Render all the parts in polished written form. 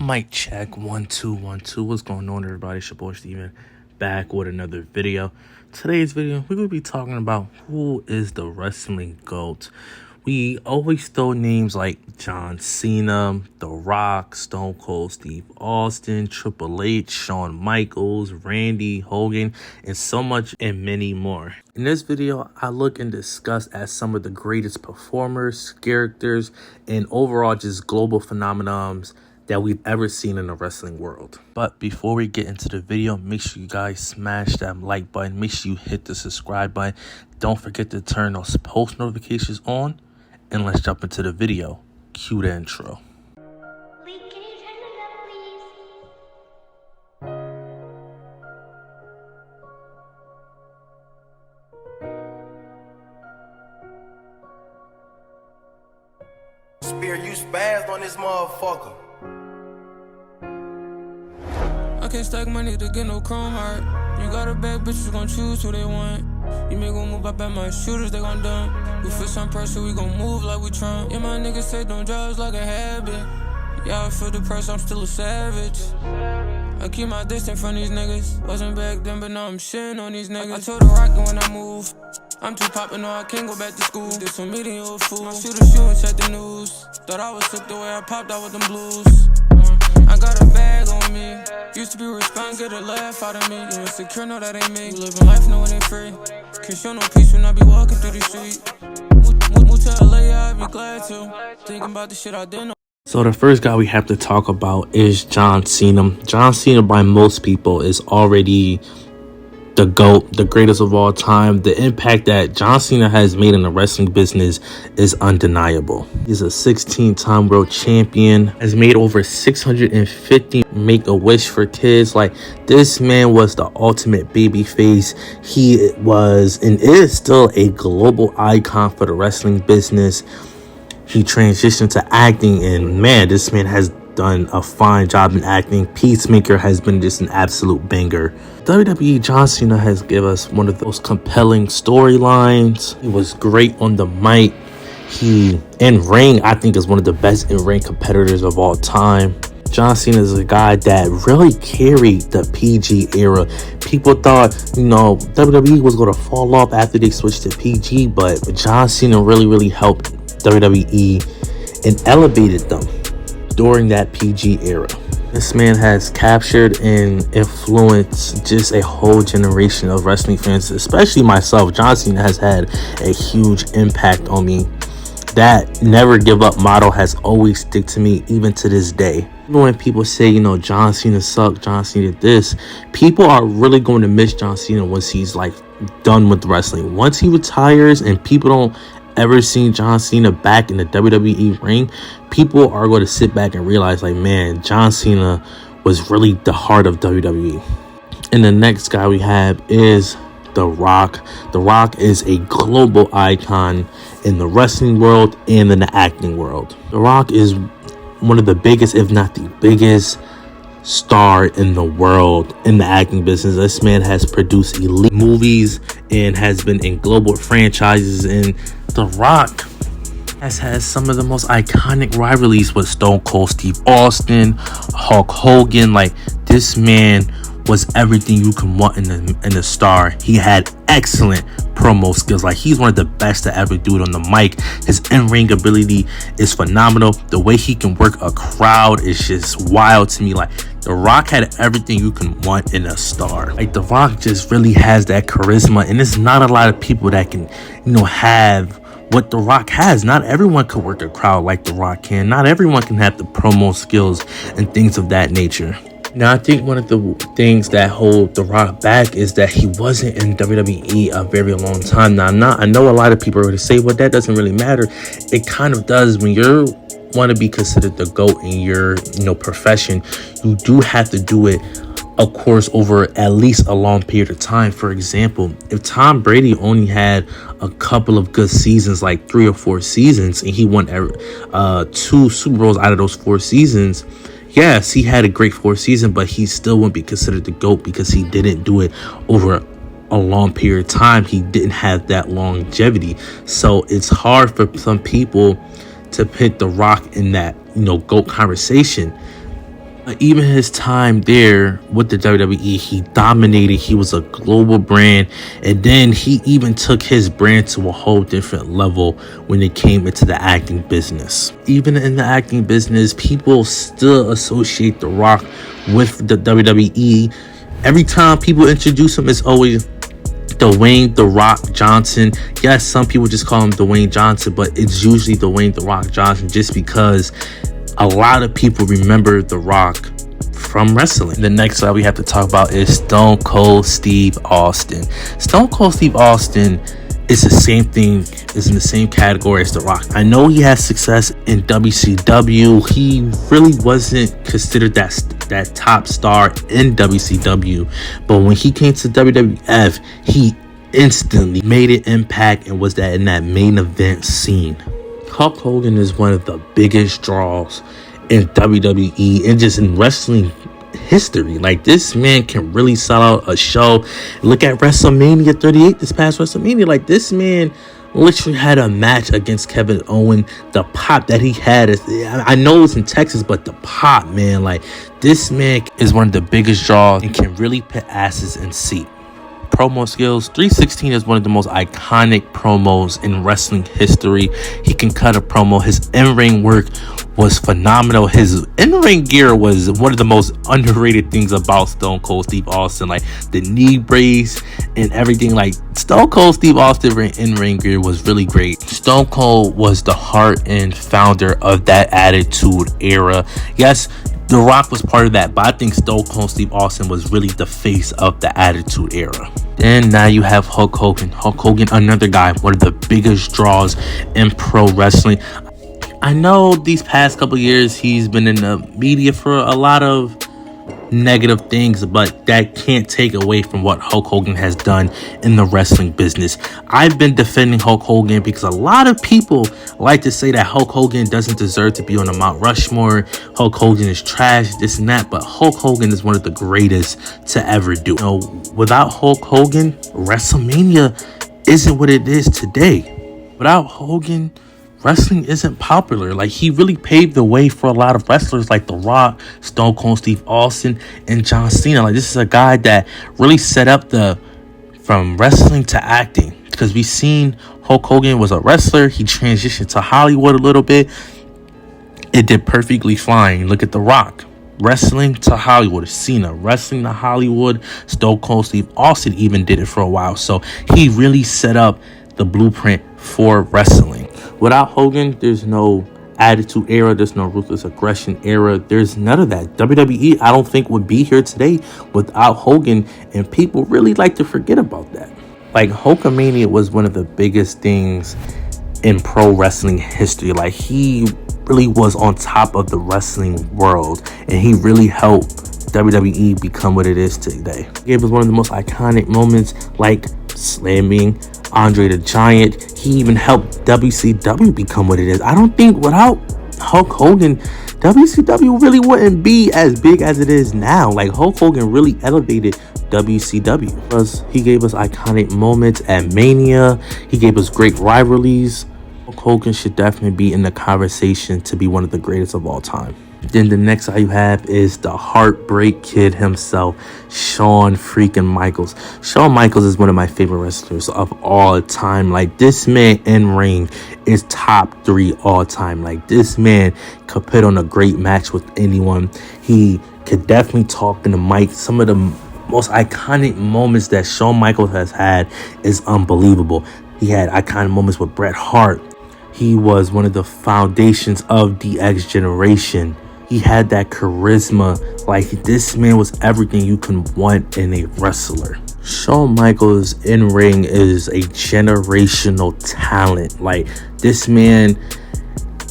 Mic check 1 2 1 2. What's going on, everybody? It's your boy Steven, back with another video. Today's video, we're gonna be talking about who is the wrestling GOAT. We always throw names like John Cena, The Rock, Stone Cold Steve Austin, Triple H, Shawn Michaels, Randy, Hogan, and so much and many more. In this video, I look and discuss at some of the greatest performers, characters, and overall just global phenomenons that we've ever seen in the wrestling world. But before we get into the video, make sure you guys smash that like button. Make sure you hit the subscribe button. Don't forget to turn those post notifications on. And let's jump into the video. Cue the intro. Lee, can you turn it up, please? Spear, you spazzed on this motherfucker. I can't stack money to get no chrome heart. You got a bad bitch, you gon' choose who they want. You make gon' move up at my shooters, they gon' dump. We feel some pressure, we gon' move like we Trump. Yeah, my niggas say don't drugs like a habit. Yeah, I feel the pressure, I'm still a savage. I keep my distance from these niggas. Wasn't back then, but now I'm shitting on these niggas. I told the rock when I move, I'm too poppin', no, I can't go back to school. This one meeting, you a fool. My shooter shootin', check the news. Thought I was sick the way I popped out with them blues. I got a bag on me. Used to be respond, get a laugh out of me. You insecure, no, that ain't me. You living life, no, it ain't free. Can't show no peace when I be walking through the street. Move to LA, I'd be glad to. Thinking about the shit I didn't. So the first guy we have to talk about is John Cena. John Cena, by most people, is already the GOAT, the greatest of all time. The impact that John Cena has made in the wrestling business is undeniable. He's a 16-time world champion, has made over 650 Make-A-Wish for kids. Like, this man was the ultimate baby face. He was and is still a global icon for the wrestling business. He transitioned to acting, and man, this man has done a fine job in acting. Peacemaker has been just an absolute banger. WWE John Cena has given us one of those compelling storylines. He was great on the mic. He in ring, I think, is one of the best in ring competitors of all time. John Cena is a guy that really carried the PG era. People thought, WWE was going to fall off after they switched to PG, but John Cena really helped WWE and elevated them during that PG era. This man has captured and influenced just a whole generation of wrestling fans, especially myself. John Cena has had a huge impact on me. That never give up motto has always stick to me even to this day. Even when people say, John Cena sucked, John Cena this, people are really going to miss John Cena once he's like done with wrestling. Once he retires and people don't ever seen John Cena back in the WWE ring, people are going to sit back and realize, like, man, John Cena was really the heart of WWE. And the next guy we have is The Rock. The Rock is a global icon in the wrestling world and in the acting world. The Rock is one of the biggest, if not the biggest, star in the world in the acting business. This man has produced elite movies and has been in global franchises, and The Rock has had some of the most iconic rivalries with Stone Cold Steve Austin, Hulk Hogan. Like, this man was everything you can want in a star. He had excellent promo skills. Like, he's one of the best to ever do it on the mic. His in-ring ability is phenomenal. The way he can work a crowd is just wild to me. Like, The Rock had everything you can want in a star. Like, The Rock just really has that charisma, and there's not a lot of people that can, have what The Rock has. Not everyone can work a crowd like The Rock can. Not everyone can have the promo skills and things of that nature. Now, I think one of the things that hold The Rock back is that he wasn't in WWE a very long time. Now, I know a lot of people are going to say, well, that doesn't really matter. It kind of does. When you want to be considered the GOAT in your profession, you do have to do it, of course, over at least a long period of time. For example, if Tom Brady only had a couple of good seasons, like 3 or 4 seasons, and he won 2 Super Bowls out of those 4 seasons, yes, he had a great 4th season, but he still wouldn't be considered the GOAT because he didn't do it over a long period of time. He didn't have that longevity. So it's hard for some people to put The Rock in that, GOAT conversation. Even his time there with the WWE, he dominated. He was a global brand, and then he even took his brand to a whole different level when it came into the acting business. Even in the acting business, people still associate The Rock with the WWE. Every time people introduce him, it's always Dwayne The Rock Johnson. Yes, some people just call him Dwayne Johnson, but it's usually Dwayne The Rock Johnson just because a lot of people remember The Rock from wrestling. The next guy we have to talk about is Stone Cold Steve Austin. Stone Cold Steve Austin is the same thing, is in the same category as The Rock. I know he has success in WCW. He really wasn't considered that top star in WCW, but when he came to WWF, he instantly made an impact and was in that main event scene. Hulk Hogan is one of the biggest draws in WWE and just in wrestling history. Like, this man can really sell out a show. Look at WrestleMania 38, this past WrestleMania. Like, this man literally had a match against Kevin Owens. The pop that he had is, I know it's in Texas, but the pop, man, like, this man is one of the biggest draws and can really put asses in seats. Promo skills, 316 is one of the most iconic promos in wrestling history. He can cut a promo. His in-ring work was phenomenal. His in-ring gear was one of the most underrated things about Stone Cold Steve Austin, like the knee brace and everything. Like, Stone Cold Steve Austin in-ring gear was really great. Stone Cold was the heart and founder of that Attitude Era. Yes, The Rock was part of that, but I think Stone Cold Steve Austin was really the face of the Attitude Era. Then now you have Hulk Hogan. Hulk Hogan, another guy, one of the biggest draws in pro wrestling. I know these past couple years he's been in the media for a lot of negative things, but that can't take away from what Hulk Hogan has done in the wrestling business. I've been defending Hulk Hogan because a lot of people like to say that Hulk Hogan doesn't deserve to be on the Mount Rushmore. Hulk Hogan is trash, this and that, but Hulk Hogan is one of the greatest to ever do. You know, without Hulk Hogan, WrestleMania isn't what it is today. Without Hogan, wrestling isn't popular. Like, he really paved the way for a lot of wrestlers like The Rock, Stone Cold Steve Austin, and John Cena. Like, this is a guy that really set up from wrestling to acting, because we've seen Hulk Hogan was a wrestler. He transitioned to Hollywood a little bit. It did perfectly fine. Look at The Rock, wrestling to Hollywood. Cena, wrestling to Hollywood. Stone Cold Steve Austin even did it for a while. So he really set up the blueprint for wrestling. Without Hogan, there's no Attitude Era, there's no Ruthless Aggression Era, there's none of that. WWE, I don't think, would be here today without Hogan, and people really like to forget about that. Like, Hulkamania was one of the biggest things in pro wrestling history. Like, he really was on top of the wrestling world, and he really helped WWE become what it is today. He gave us one of the most iconic moments, like slamming Andre the Giant. He even helped WCW become what it is. I don't think without Hulk Hogan, WCW really wouldn't be as big as it is now. Like, Hulk Hogan really elevated WCW because he gave us iconic moments at Mania. He gave us great rivalries. Hulk Hogan should definitely be in the conversation to be one of the greatest of all time. Then the next guy you have is the Heartbreak Kid himself, Shawn freaking Michaels. Shawn Michaels is one of my favorite wrestlers of all time. Like, this man in ring is top 3 all time. Like, this man could put on a great match with anyone. He could definitely talk in the mic. Some of the most iconic moments that Shawn Michaels has had is unbelievable. He had iconic moments with Bret Hart. He was one of the foundations of the X generation. He had that charisma. Like, this man was everything you can want in a wrestler. Shawn Michaels in ring is a generational talent. Like, this man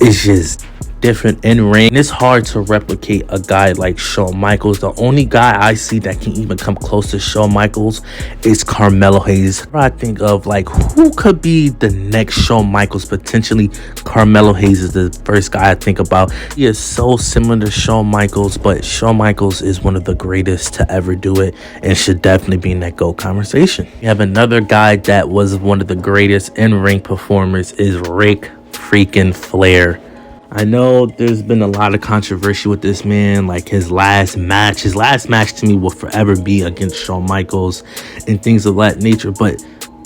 is just different in ring. It's hard to replicate a guy like Shawn Michaels. The only guy I see that can even come close to Shawn Michaels is Carmelo Hayes. I think of, like, who could be the next Shawn Michaels? Potentially Carmelo Hayes is the first guy I think about. He is so similar to Shawn Michaels, but Shawn Michaels is one of the greatest to ever do it and should definitely be in that GOAT conversation. We have another guy that was one of the greatest in-ring performers is Ric freaking Flair. I know there's been a lot of controversy with this man, like his last match. His last match to me will forever be against Shawn Michaels and things of that nature. But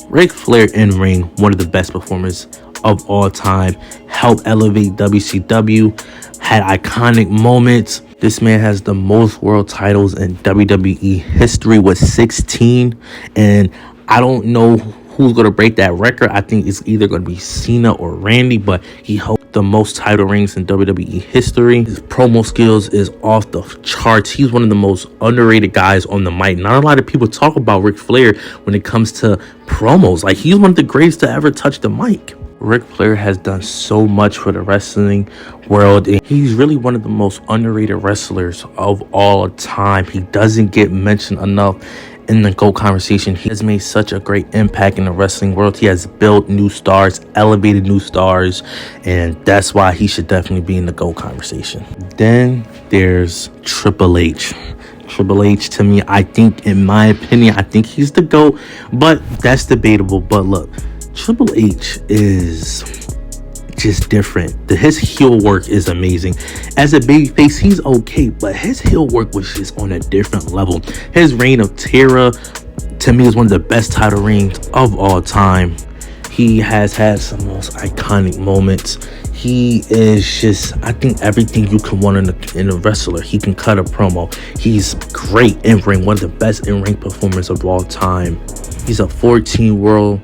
Ric Flair in ring, one of the best performers of all time, helped elevate WCW, had iconic moments. This man has the most world titles in WWE history with 16, and I don't know who's going to break that record. I think it's either going to be Cena or Randy, but he held the most title rings in WWE history. His promo skills is off the charts. He's one of the most underrated guys on the mic. Not a lot of people talk about Ric Flair when it comes to promos. Like, he's one of the greatest to ever touch the mic. Ric Flair has done so much for the wrestling world, and he's really one of the most underrated wrestlers of all time. He doesn't get mentioned enough in the GOAT conversation. He has made such a great impact in the wrestling world. He has built new stars, elevated new stars, and that's why he should definitely be in the GOAT conversation. Then there's Triple H. Triple H, to me, I think, in my opinion, I think he's the GOAT, but that's debatable. But look, Triple H is just different. His heel work is amazing. As a babyface, he's okay, but his heel work was just on a different level. His reign of terror, to me, is one of the best title reigns of all time. He has had some most iconic moments. He is just, I think, everything you can want in a wrestler. He can cut a promo. He's great in ring, one of the best in ring performers of all time. He's a 14 world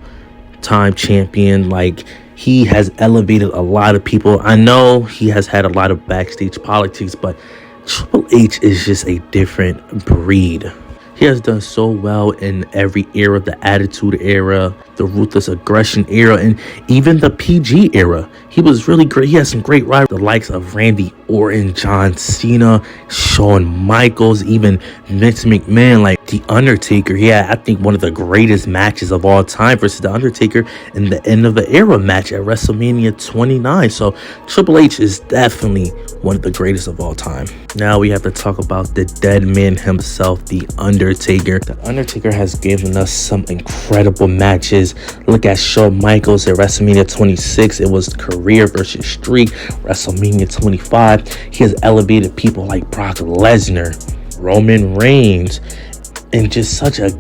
time champion. Like, he has elevated a lot of people. I know he has had a lot of backstage politics, but Triple H is just a different breed. He has done so well in every era, the Attitude Era, the Ruthless Aggression Era, and even the PG era. He was really great. He has some great rivals, the likes of Randy Orton, John Cena, Shawn Michaels, even Vince McMahon, like The Undertaker. He had, I think, one of the greatest matches of all time versus The Undertaker in the end of the era match at WrestleMania 29. So Triple H is definitely one of the greatest of all time. Now we have to talk about the dead man himself, The Undertaker. The Undertaker has given us some incredible matches. Look at Shawn Michaels at WrestleMania 26. It was career versus streak. WrestleMania 25. He has elevated people like Brock Lesnar, Roman Reigns, and just such a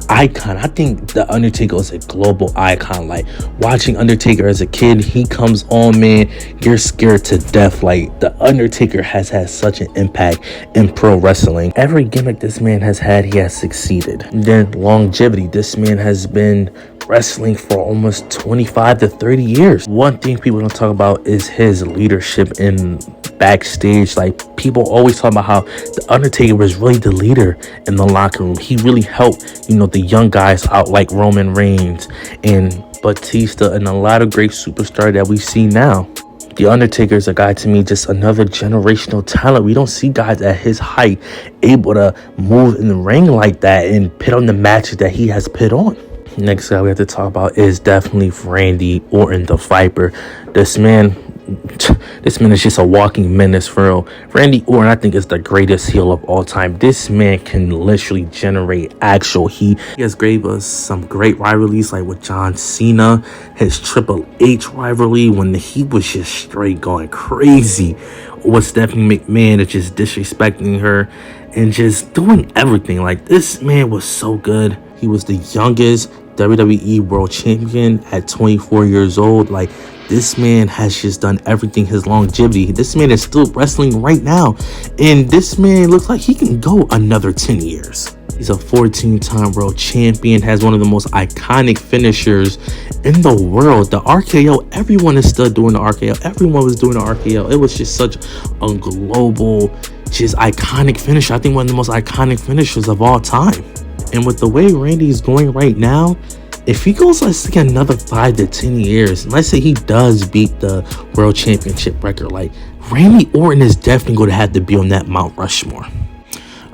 icon. I think The Undertaker is a global icon. Like, watching Undertaker as a kid, he comes on, man, you're scared to death. Like, The Undertaker has had such an impact in pro wrestling. Every gimmick this man has had, he has succeeded. And then longevity. This man has been wrestling for almost 25 to 30 years. One thing people don't talk about is his leadership in backstage. Like, people always talk about how The Undertaker was really the leader in the locker room. He really helped, the young guys out, like Roman Reigns and Batista, and a lot of great superstars that we see now. The Undertaker is a guy, to me, just another generational talent. We don't see guys at his height able to move in the ring like that and put on the matches that he has put on. Next guy we have to talk about is definitely Randy Orton, the Viper. This man is just a walking menace for real. Randy Orton, I think, is the greatest heel of all time. This man can literally generate actual heat. He has gave us some great rivalries, like with John Cena, his Triple H rivalry when he was just straight going crazy. With Stephanie McMahon, is just disrespecting her and just doing everything. Like, this man was so good. He was the youngest WWE World Champion at 24 years old. Like, this man has just done everything. His longevity. This man is still wrestling right now. And this man looks like he can go another 10 years. He's a 14-time world champion, has one of the most iconic finishers in the world. The RKO, everyone is still doing the RKO. Everyone was doing the RKO. It was just such a global, just iconic finisher. I think one of the most iconic finishers of all time. And with the way Randy is going right now, if he goes, let's say, another 5 to 10 years, let's say he does beat the world championship record, like, Randy Orton is definitely going to have to be on that Mount Rushmore.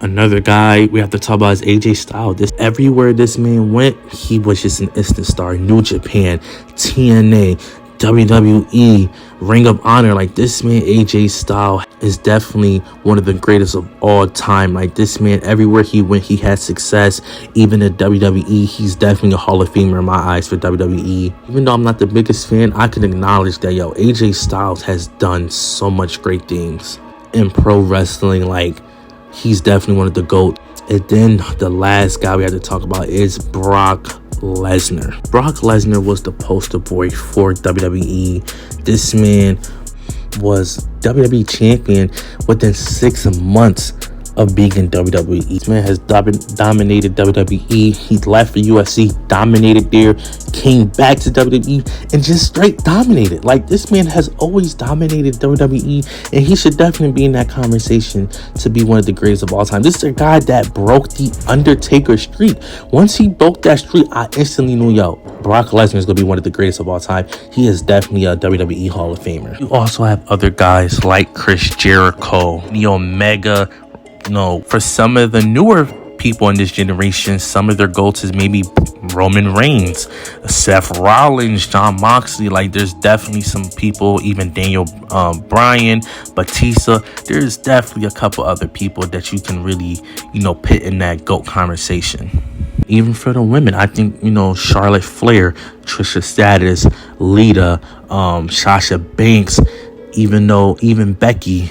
Another guy we have to talk about is AJ Styles. Everywhere this man went, he was just an instant star. New Japan, TNA, WWE Ring of Honor. Like, this man AJ Styles is definitely one of the greatest of all time. Like, this man, everywhere he went, he had success. Even in WWE, he's definitely a Hall of Famer in my eyes for WWE. Even though I'm not the biggest fan, I can acknowledge that, yo, AJ Styles has done so much great things in pro wrestling. Like, he's definitely one of the GOAT. And then the last guy we have to talk about is Brock Lesnar. Brock Lesnar was the poster boy for WWE. This man was WWE champion within 6 months of being in WWE. This man has dominated WWE. He left for UFC, dominated there, came back to WWE, and just straight dominated. Like, this man has always dominated WWE, and he should definitely be in that conversation to be one of the greatest of all time. This is a guy that broke the Undertaker streak. Once he broke that streak, I instantly knew, yo, Brock Lesnar is going to be one of the greatest of all time. He is definitely a WWE Hall of Famer. You also have other guys like Chris Jericho, the Omega. No, for some of the newer people in this generation, some of their goals is maybe Roman Reigns, Seth Rollins, Jon Moxley. Like, there's definitely some people, even Daniel Bryan, Batista. There's definitely a couple other people that you can really, put in that GOAT conversation. Even for the women, I think, Charlotte Flair, Trish Stratus, Lita, Sasha Banks, even Becky,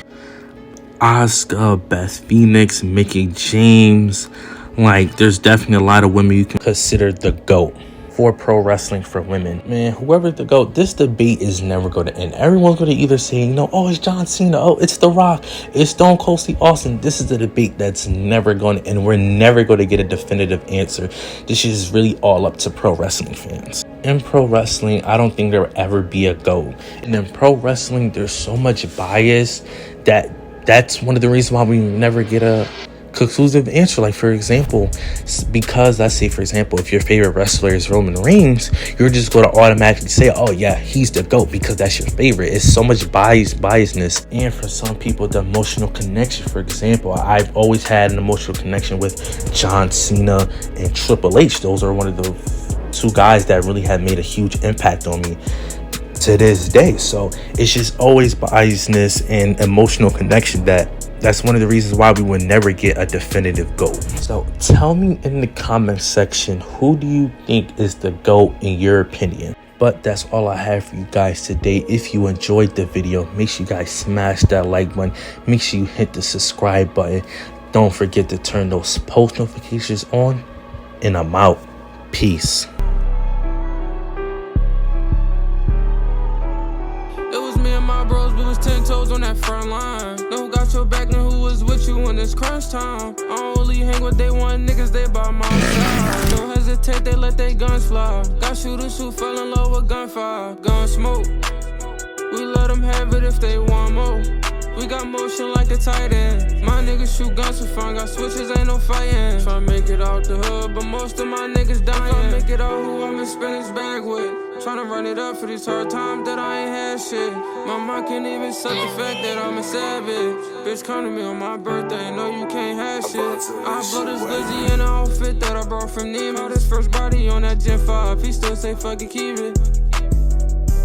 Asuka, Beth Phoenix, Mickie James. Like, there's definitely a lot of women you can consider the GOAT for pro wrestling for women. Man, whoever the GOAT, this debate is never going to end. Everyone's going to either say, oh, it's John Cena, oh, it's The Rock, it's Stone Cold Steve Austin. This is a debate that's never going to end. We're never going to get a definitive answer. This is really all up to pro wrestling fans. In pro wrestling, I don't think there will ever be a GOAT. And in pro wrestling, there's so much bias that's one of the reasons why we never get a conclusive answer. Like, for example, because let's say, for example, if your favorite wrestler is Roman Reigns, you're just going to automatically say, oh yeah, he's the GOAT because that's your favorite. It's so much biasness. And for some people, the emotional connection, for example, I've always had an emotional connection with John Cena and Triple H. Those are one of the two guys that really had made a huge impact on me to this day. So it's just always biasness and emotional connection. That's one of the reasons why we would never get a definitive GOAT. So tell me in the comment section, who do you think is the GOAT in your opinion? But that's all I have for you guys today. If you enjoyed the video, make sure you guys smash that like button. Make sure you hit the subscribe button. Don't forget to turn those post notifications on. And I'm out. Peace. Bros, we was 10 toes on that front line. Know who got your back and who was with you in this crunch time. I only hang with they one niggas, they by my side. Don't hesitate, they let they guns fly. Got shooters who fell in love with gunfire. Gun smoke, we let them have it if they want more. We got motion like a tight end. My niggas shoot guns for fun. Got switches, ain't no fighting. Tryna make it out the hood, but most of my niggas dying. Tryna make it out who I'ma spend his bag with. Tryna run it up for these hard times that I ain't had shit. My mind can't even suck the fact that I'm a savage. Bitch, come to me on my birthday, no you can't have shit. I bought this Lizzie in an outfit that I brought from Nemo. This first body on that Gen 5, he still say fuck it, keep it.